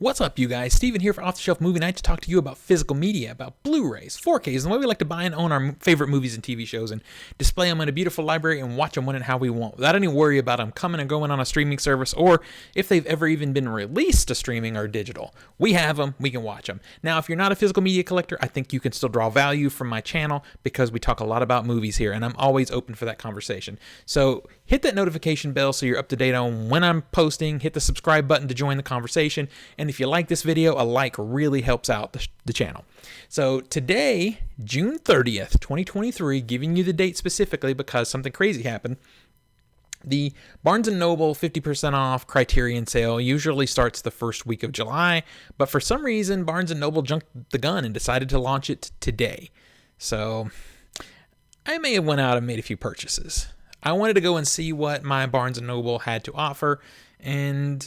What's up, you guys? Steven here for Off the Shelf Movie Night to talk to you about physical media, about Blu-rays, 4Ks, and the way we like to buy and own our favorite movies and TV shows and display them in a beautiful library and watch them when and how we want, without any worry about them coming and going on a streaming service or if they've ever even been released to streaming or digital. We have them, we can watch them. Now, if you're not a physical media collector, I think you can still draw value from my channel because we talk a lot about movies here, and I'm always open for that conversation. So hit that notification bell so you're up to date on when I'm posting, hit the subscribe button to join the conversation, and if you like this video, a like really helps out the channel. So today, June 30th, 2023, giving you the date specifically because something crazy happened. The Barnes & Noble 50% off Criterion sale usually starts the first week of July, but for some reason, Barnes & Noble jumped the gun and decided to launch it today. So I may have went out and made a few purchases. I wanted to go and see what my Barnes & Noble had to offer, and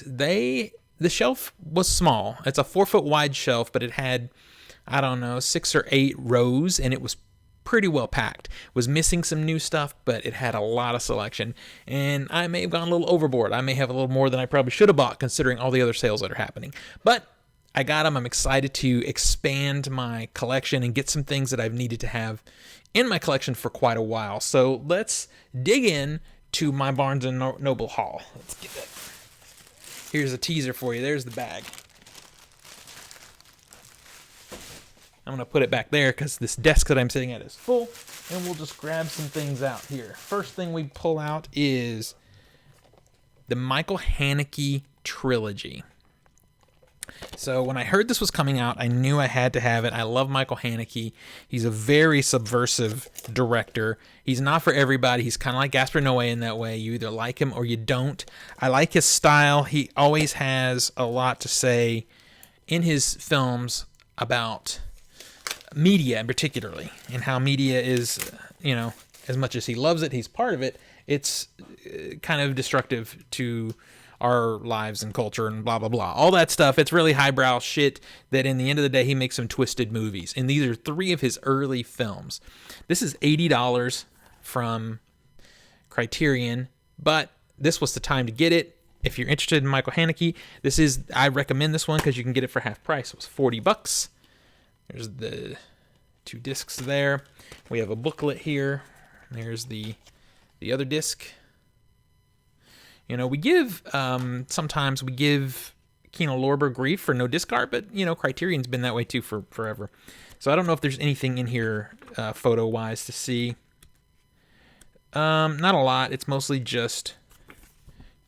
the shelf was small. It's a 4-foot wide shelf, but it had, I don't know, 6 or 8 rows, and it was pretty well packed. It was missing some new stuff, but it had a lot of selection, and I may have gone a little overboard. I may have a little more than I probably should have bought, considering all the other sales that are happening. But I got them. I'm excited to expand my collection and get some things that I've needed to have in my collection for quite a while. So let's dig in to my Barnes & Noble haul. Let's get that. Here's a teaser for you. There's the bag. I'm going to put it back there because this desk that I'm sitting at is full, and we'll just grab some things out here. First thing we pull out is the Michael Haneke Trilogy. So when I heard this was coming out, I knew I had to have it. I love Michael Haneke. He's a very subversive director. He's not for everybody. He's kind of like Gaspar Noé in that way. You either like him or you don't. I like his style. He always has a lot to say in his films about media, particularly, and how media is, as much as he loves it, he's part of it, it's kind of destructive to our lives and culture and blah, blah, blah. All that stuff. It's really highbrow shit that in the end of the day, he makes some twisted movies. And these are 3 of his early films. This is $80 from Criterion, but this was the time to get it. If you're interested in Michael Haneke, I recommend this one because you can get it for half price. It was $40. There's the 2 discs there. We have a booklet here. There's the other disc. Sometimes we give Kino Lorber grief for no disc art, but, Criterion's been that way too for forever. So I don't know if there's anything in here photo-wise to see. Not a lot. It's mostly just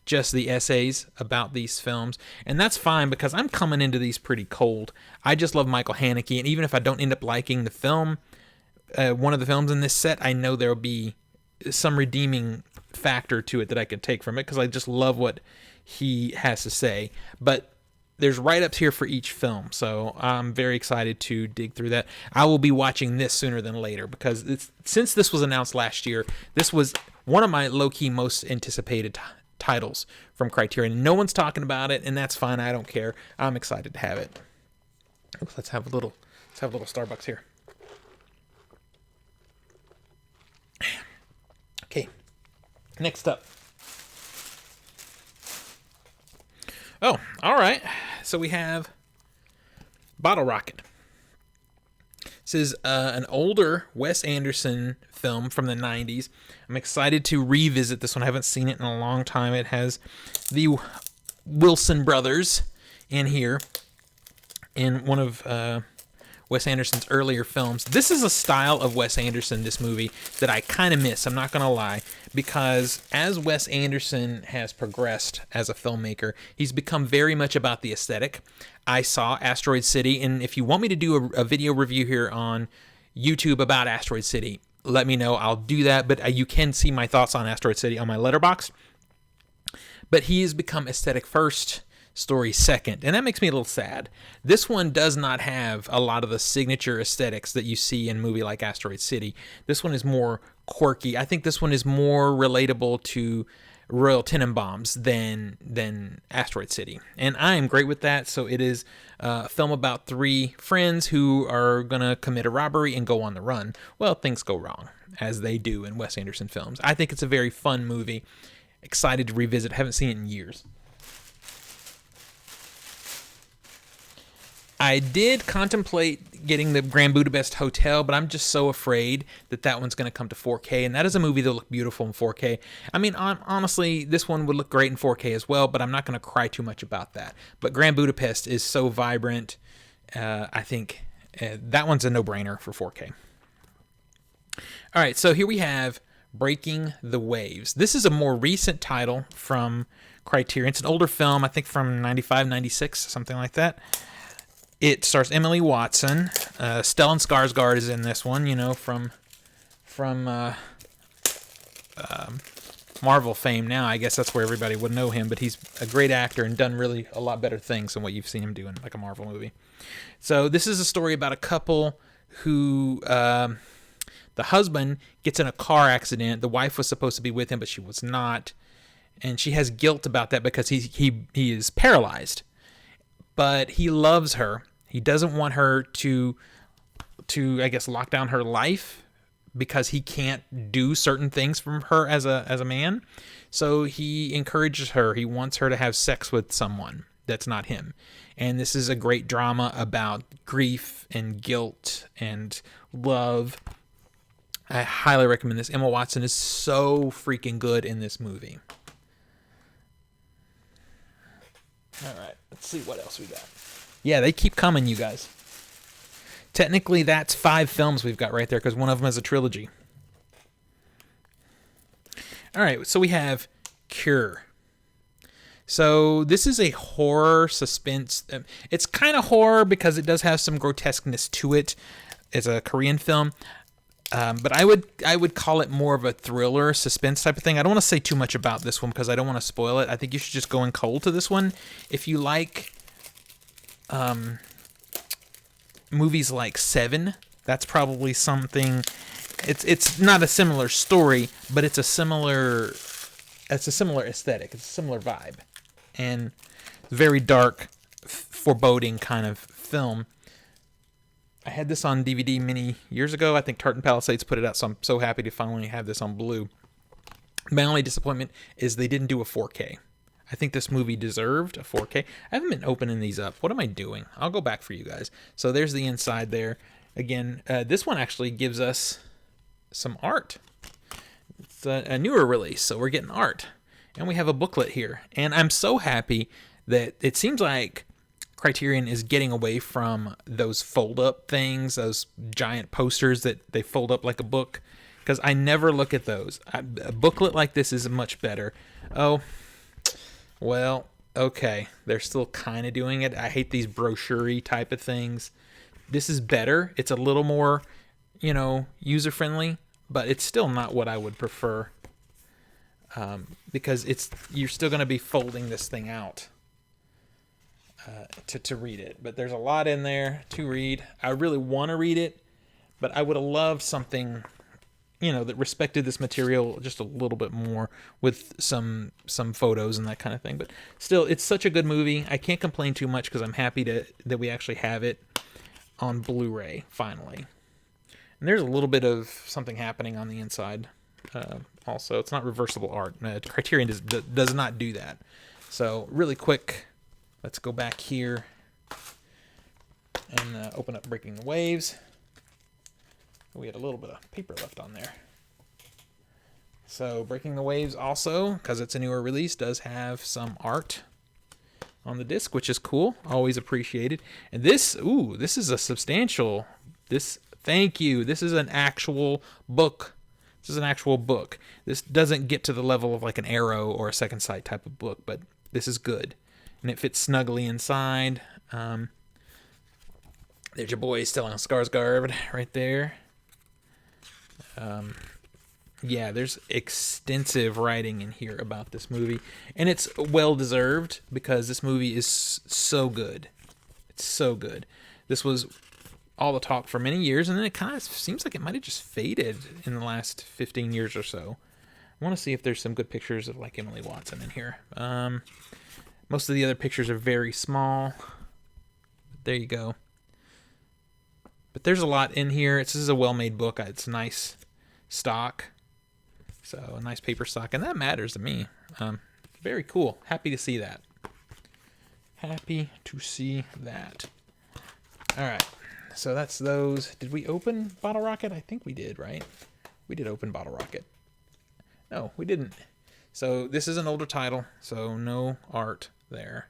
the essays about these films, and that's fine because I'm coming into these pretty cold. I just love Michael Haneke, and even if I don't end up liking the film, one of the films in this set, I know there'll be some redeeming factor to it that I can take from it because I just love what he has to say. But there's write-ups here for each film, so I'm very excited to dig through that. I will be watching this sooner than later because since this was announced last year, this was one of my low-key most anticipated titles from Criterion. No one's talking about it, and that's fine. I don't care. I'm excited to have it. Let's have a little Starbucks here. Okay. Next up. Oh, all right. So we have Bottle Rocket. This is an older Wes Anderson film from the 90s. I'm excited to revisit this one. I haven't seen it in a long time. It has the Wilson brothers in here in one of Wes Anderson's earlier films. This is a style of Wes Anderson, this movie, that I kind of miss, I'm not going to lie, because as Wes Anderson has progressed as a filmmaker, he's become very much about the aesthetic. I saw Asteroid City, and if you want me to do a video review here on YouTube about Asteroid City, let me know. I'll do that, but you can see my thoughts on Asteroid City on my Letterboxd. But he has become aesthetic first, story second, and that makes me a little sad. This one does not have a lot of the signature aesthetics that you see in a movie like Asteroid City. This one is more quirky. I think this one is more relatable to Royal Tenenbaums than Asteroid City, and I am great with that. So it is a film about 3 friends who are gonna commit a robbery and go on the run. Well, things go wrong, as they do in Wes Anderson films. I think it's a very fun movie. Excited to revisit. Haven't seen it in years. I did contemplate getting the Grand Budapest Hotel, but I'm just so afraid that that one's going to come to 4K, and that is a movie that'll look beautiful in 4K. I mean, honestly, this one would look great in 4K as well, but I'm not going to cry too much about that. But Grand Budapest is so vibrant. I think that one's a no-brainer for 4K. All right, so here we have Breaking the Waves. This is a more recent title from Criterion. It's an older film, I think from 95, 96, something like that. It stars Emily Watson. Stellan Skarsgård is in this one, you know, from Marvel fame now. I guess that's where everybody would know him, but he's a great actor and done really a lot better things than what you've seen him do in like a Marvel movie. So this is a story about a couple who... the husband gets in a car accident. The wife was supposed to be with him, but she was not. And she has guilt about that because he is paralyzed. But he loves her. He doesn't want her to I guess, lock down her life because he can't do certain things from her as a man. So he encourages her. He wants her to have sex with someone that's not him. And this is a great drama about grief and guilt and love. I highly recommend this. Emma Watson is so freaking good in this movie. All right, let's see what else we got. Yeah, they keep coming, you guys. Technically, that's 5 films we've got right there because one of them is a trilogy. All right, so we have Cure. So this is a horror suspense. It's kind of horror because it does have some grotesqueness to it. It's a Korean film. But I would call it more of a thriller, suspense type of thing. I don't want to say too much about this one because I don't want to spoil it. I think you should just go in cold to this one. If you like movies like Seven, that's probably something. It's not a similar story, but it's a similar aesthetic. It's a similar vibe, and very dark, foreboding kind of film. I had this on DVD many years ago. I think Tartan Palisades put it out, so I'm so happy to finally have this on Blu. My only disappointment is they didn't do a 4K. I think this movie deserved a 4K. I haven't been opening these up. What am I doing? I'll go back for you guys. So there's the inside there. Again, this one actually gives us some art. It's a newer release, so we're getting art. And we have a booklet here. And I'm so happy that it seems like Criterion is getting away from those fold-up things, those giant posters that they fold up like a book, because I never look at those. A booklet like this is much better. Oh, well, okay. They're still kind of doing it. I hate these brochure-y type of things. This is better. It's a little more, user-friendly, but it's still not what I would prefer, because you're still going to be folding this thing out. To read it, but there's a lot in there to read. I really want to read it, but I would have loved something, that respected this material just a little bit more with some photos and that kind of thing. But still, it's such a good movie. I can't complain too much because I'm happy that we actually have it on Blu-ray finally. And there's a little bit of something happening on the inside. Also, it's not reversible art. Criterion does not do that. So really quick. Let's go back here and open up Breaking the Waves. We had a little bit of paper left on there. So Breaking the Waves also, because it's a newer release, does have some art on the disc, which is cool. Always appreciated. And this is a substantial, thank you. This is an actual book. This doesn't get to the level of like an Arrow or a Second Sight type of book, but this is good. And it fits snugly inside. There's your boy Stellan Skarsgård right there. Yeah, there's extensive writing in here about this movie. And it's well-deserved because this movie is so good. It's so good. This was all the talk for many years, and then it kind of seems like it might have just faded in the last 15 years or so. I want to see if there's some good pictures of like Emily Watson in here. Most of the other pictures are very small. There you go. But there's a lot in here. This is a well-made book. It's nice stock. So a nice paper stock. And that matters to me. Very cool. Happy to see that. All right. So that's those. Did we open Bottle Rocket? I think we did, right? We did open Bottle Rocket. No, we didn't. So this is an older title, so no art there.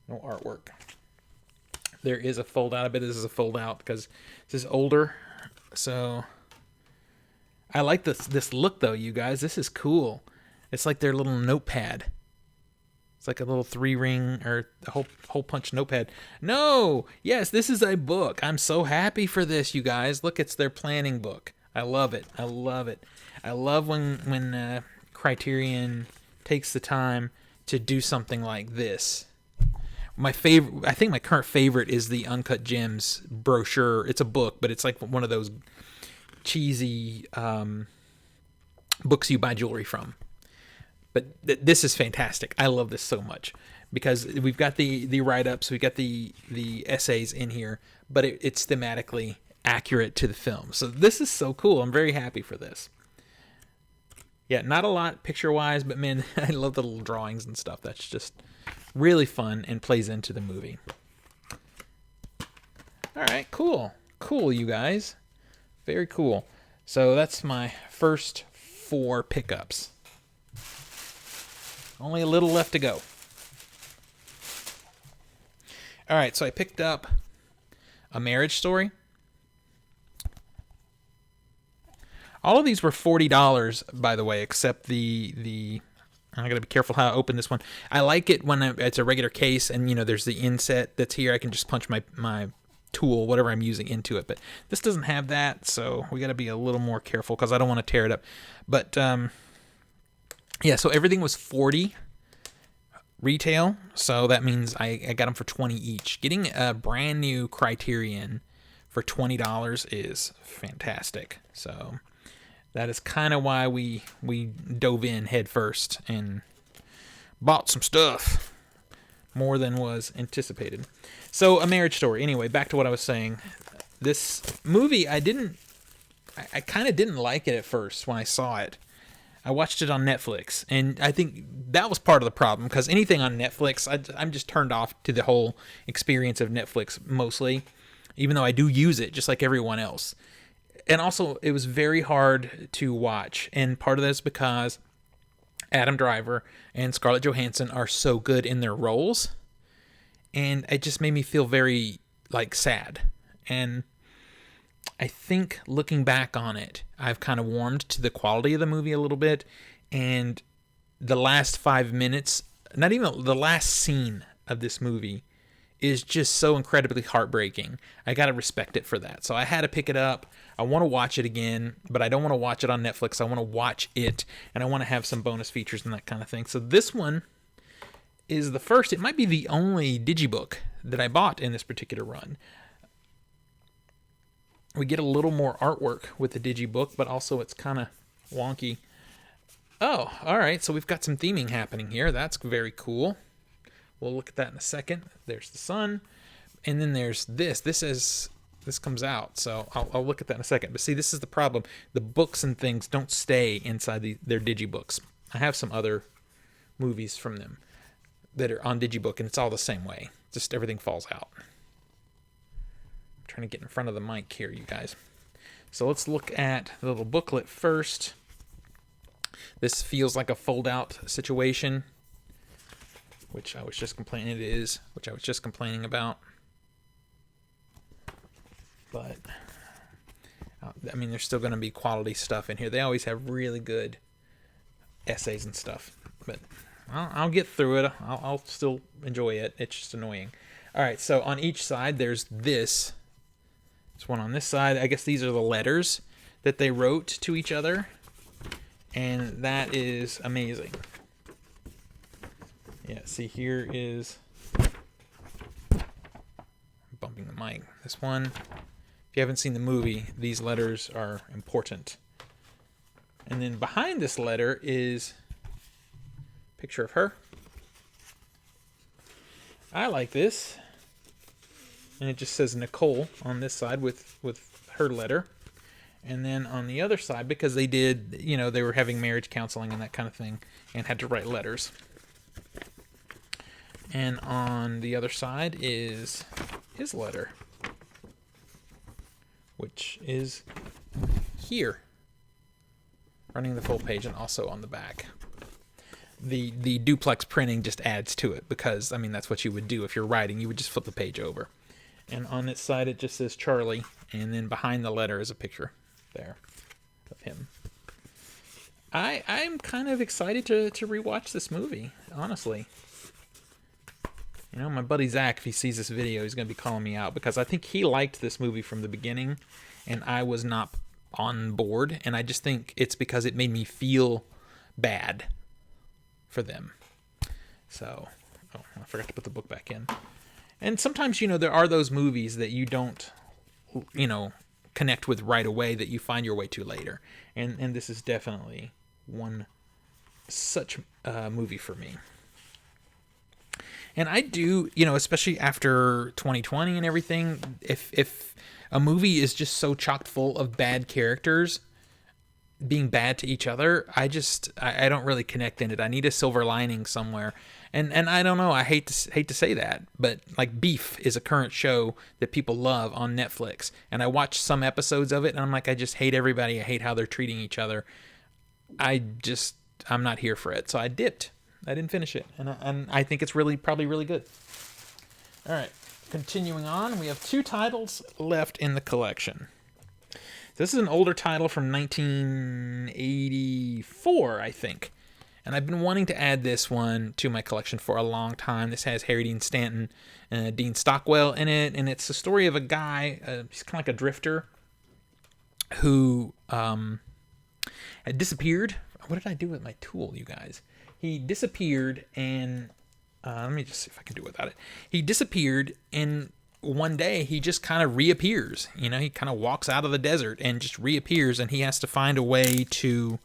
No artwork. There is a fold out. I bet this is a fold out because this is older. So I like this look though, you guys. This is cool. It's like their little notepad. It's like a little 3-ring or a hole punch notepad. No! Yes, this is a book. I'm so happy for this, you guys. Look, it's their planning book. I love it. I love it. I love when Criterion takes the time to do something like this. My favorite, I think my current favorite is the Uncut Gems brochure. It's a book, but it's like one of those cheesy books you buy jewelry from. But this is fantastic. I love this so much because we've got the write-ups, we've got the essays in here, but it's thematically accurate to the film. So this is so cool. I'm very happy for this. Yeah, not a lot picture-wise, but man, I love the little drawings and stuff. That's just really fun and plays into the movie. All right, cool. Cool, you guys. Very cool. So that's my first 4 pickups. Only a little left to go. All right, so I picked up A Marriage Story. All of these were $40, by the way, except the I gotta be careful how I open this one. I like it when it's a regular case, and there's the inset that's here. I can just punch my tool, whatever I'm using, into it. But this doesn't have that, so we gotta be a little more careful because I don't want to tear it up. But yeah, so everything was $40 retail, so that means I got them for $20 each. Getting a brand new Criterion for $20 is fantastic. So that is kind of why we dove in head first and bought some stuff, more than was anticipated. So A Marriage Story. Anyway, back to what I was saying. This movie, I kind of didn't like it at first when I saw it. I watched it on Netflix, and I think that was part of the problem, because anything on Netflix, I'm just turned off to the whole experience of Netflix mostly, even though I do use it just like everyone else. And also, it was very hard to watch, and part of that is because Adam Driver and Scarlett Johansson are so good in their roles, and it just made me feel very, sad. And I think looking back on it, I've kind of warmed to the quality of the movie a little bit, and the last 5 minutes, not even the last scene of this movie, is just so incredibly heartbreaking. I gotta respect it for that. So I had to pick it up. I want to watch it again, but I don't want to watch it on Netflix. I want to watch it, and I want to have some bonus features and that kind of thing. So this one is the first. It might be the only digibook that I bought in this particular run. We get a little more artwork with the digibook, but also it's kind of wonky. Oh, all right. So we've got some theming happening here. That's very cool. We'll look at that in a second. There's the sun, and then there's this. This comes out, so I'll look at that in a second. But see, this is the problem. The books and things don't stay inside their digibooks. I have some other movies from them that are on digibook, and it's all the same way. Just everything falls out. I'm trying to get in front of the mic here, you guys. So let's look at the little booklet first. This feels like a fold-out situation, which I was just complaining about. But, I mean, there's still going to be quality stuff in here. They always have really good essays and stuff. But I'll get through it. I'll still enjoy it. It's just annoying. All right, so on each side, there's this. There's one on this side. I guess these are the letters that they wrote to each other. And that is amazing. Yeah, see, here is... bumping the mic. This one... If you haven't seen the movie, these letters are important. And then behind this letter is a picture of her. I like this. And it just says Nicole on this side with her letter. And then on the other side, because they did, they were having marriage counseling and that kind of thing, and had to write letters. And on the other side is his letter, which is here, running the full page and also on the back. The duplex printing just adds to it because, I mean, that's what you would do if you're writing. You would just flip the page over. And on its side, it just says Charlie. And then behind the letter is a picture there of him. I'm kind of excited to rewatch this movie, honestly. You know, my buddy Zach, if he sees this video, he's going to be calling me out because I think he liked this movie from the beginning and I was not on board. And I just think it's because it made me feel bad for them. So, oh, I forgot to put the book back in. And sometimes, you know, there are those movies that you don't, you know, connect with right away that you find your way to later. And this is definitely one such movie for me. And I do, you know, especially after 2020 and everything, if a movie is just so chock full of bad characters being bad to each other, I don't really connect in it. I need a silver lining somewhere. And I don't know, I hate to say that, but like Beef is a current show that people love on Netflix. And I watched some episodes of it and I'm like, I just hate everybody. I hate how they're treating each other. I'm not here for it. So I dipped. I didn't finish it. And I think it's probably really good. All right. Continuing on, we have 2 titles left in the collection. This is an older title from 1984, I think. And I've been wanting to add this one to my collection for a long time. This has Harry Dean Stanton and Dean Stockwell in it. And it's the story of a guy, he's kind of like a drifter, who had disappeared. What did I do with my tool, you guys? He disappeared and... let me just see if I can do it without it. He disappeared and one day he just kind of reappears. You know, he kind of walks out of the desert and just reappears and he has to find a way to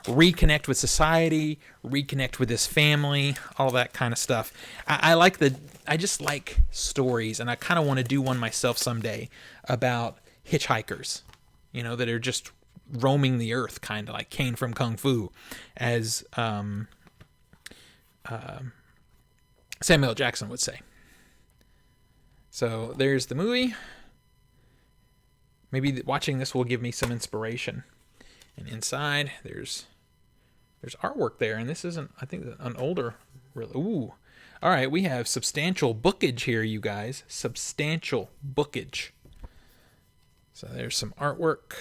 reconnect with society, reconnect with his family, all that kind of stuff. I just like stories and I kind of want to do one myself someday about hitchhikers, you know, that are just roaming the earth, kind of like Kane from Kung Fu, as Samuel L. Jackson would say. So there's the movie. Maybe watching this will give me some inspiration. And inside there's artwork there, and this isn't, I think, an older. Ooh, all right. We have substantial bookage here, you guys. Substantial bookage. So there's some artwork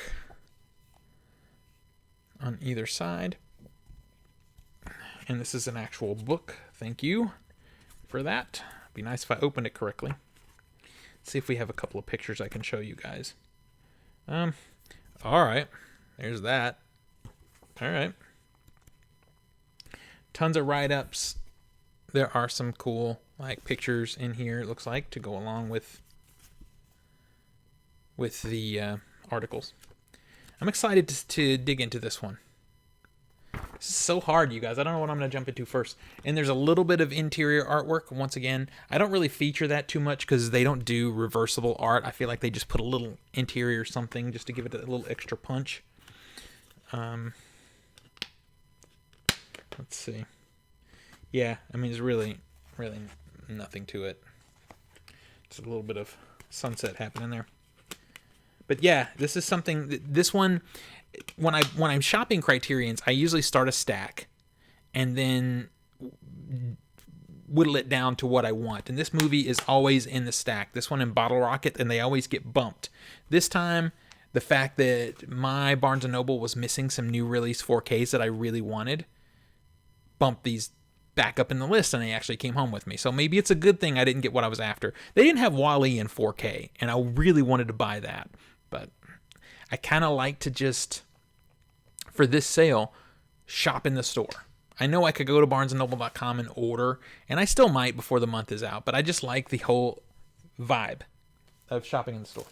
on either side, and this is an actual book. Thank you for that. Be nice if I opened it correctly. Let's see if we have a couple of pictures I can show you guys. All right, there's that. All right, tons of write-ups. There are some cool like pictures in here, it looks like, to go along with the articles. I'm excited to dig into this one. This is so hard, you guys. I don't know what I'm going to jump into first. And there's a little bit of interior artwork. Once again, I don't really feature that too much because they don't do reversible art. I feel like they just put a little interior something just to give it a little extra punch. Let's see. Yeah, I mean, there's really nothing to it. Just a little bit of sunset happening there. But yeah, this is something. This one, when I'm shopping Criterions, I usually start a stack, and then whittle it down to what I want. And this movie is always in the stack. This one in Bottle Rocket, and they always get bumped. This time, the fact that my Barnes & Noble was missing some new release 4Ks that I really wanted, bumped these back up in the list, and they actually came home with me. So maybe it's a good thing I didn't get what I was after. They didn't have WALL-E in 4K, and I really wanted to buy that. But I kind of like to just, for this sale, shop in the store. I know I could go to barnesandnoble.com and order, and I still might before the month is out, but I just like the whole vibe of shopping in the store.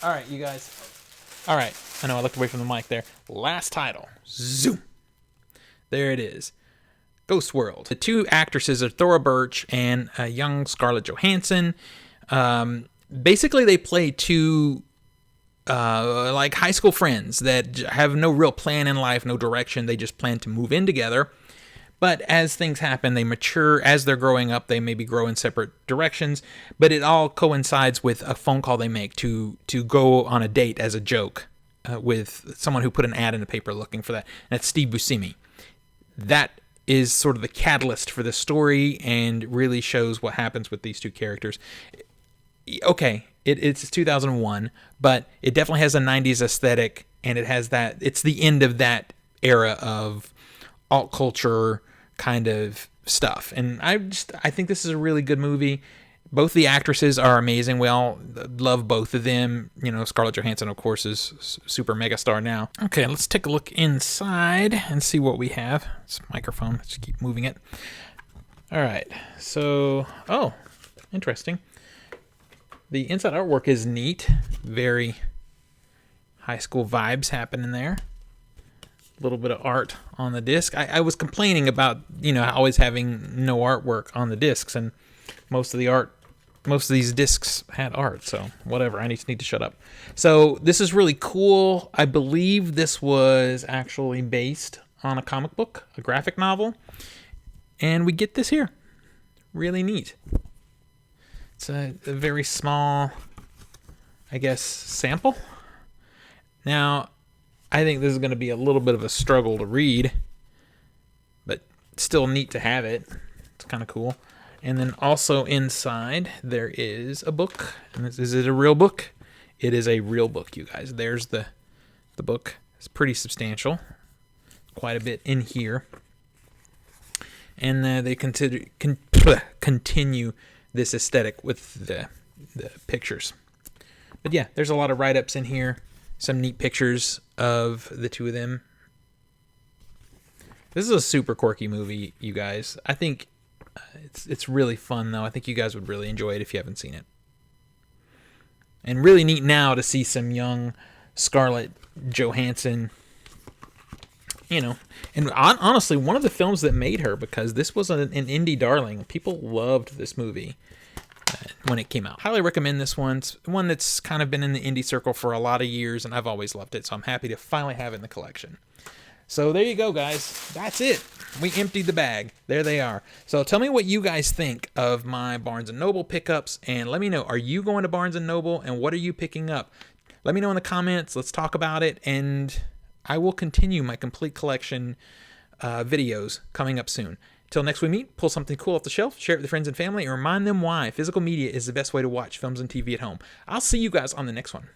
All right, you guys. All right, I know I looked away from the mic there. Last title. Zoom. There it is. Ghost World. The 2 actresses are Thora Birch and a young Scarlett Johansson. Basically, they play 2 like high school friends that have no real plan in life, no direction. They just plan to move in together. But as things happen, they mature. As they're growing up, they maybe grow in separate directions. But it all coincides with a phone call they make to go on a date as a joke with someone who put an ad in the paper looking for that. And that's Steve Buscemi. That is sort of the catalyst for the story and really shows what happens with these two characters. Okay, it's 2001, but it definitely has a 90s aesthetic, and it has that. It's the end of that era of alt culture kind of stuff, and I think this is a really good movie. Both the actresses are amazing. We all love both of them. You know, Scarlett Johansson, of course, is super megastar now. Okay, let's take a look inside and see what we have. It's a microphone. Let's keep moving it. All right. So, oh, interesting. The inside artwork is neat. Very high school vibes happening there. A little bit of art on the disc. I was complaining about, always having no artwork on the discs, and most of these discs had art, so whatever. I need to shut up. So this is really cool. I believe this was actually based on a comic book, a graphic novel, and we get this here. Really neat. It's a very small, I guess, sample. Now, I think this is going to be a little bit of a struggle to read, but still neat to have it. It's kind of cool. And then also inside, there is a book. And is it a real book? It is a real book, you guys. There's the book. It's pretty substantial. Quite a bit in here. And they continue this aesthetic with the pictures. But yeah, there's a lot of write-ups in here. Some neat pictures of the two of them. This is a super quirky movie, you guys. I think it's really fun, though. I think you guys would really enjoy it if you haven't seen it. And really neat now to see some young Scarlett Johansson, and honestly, one of the films that made her, because this was an indie darling. People loved this movie when it came out. Highly recommend this one. It's one that's kind of been in the indie circle for a lot of years, and I've always loved it, so I'm happy to finally have it in the collection. So there you go, guys. That's it. We emptied the bag. There they are. So tell me what you guys think of my Barnes & Noble pickups, and let me know, are you going to Barnes & Noble, and what are you picking up? Let me know in the comments. Let's talk about it, and I will continue my complete collection videos coming up soon. Till next we meet, pull something cool off the shelf, share it with friends and family, and remind them why physical media is the best way to watch films and TV at home. I'll see you guys on the next one.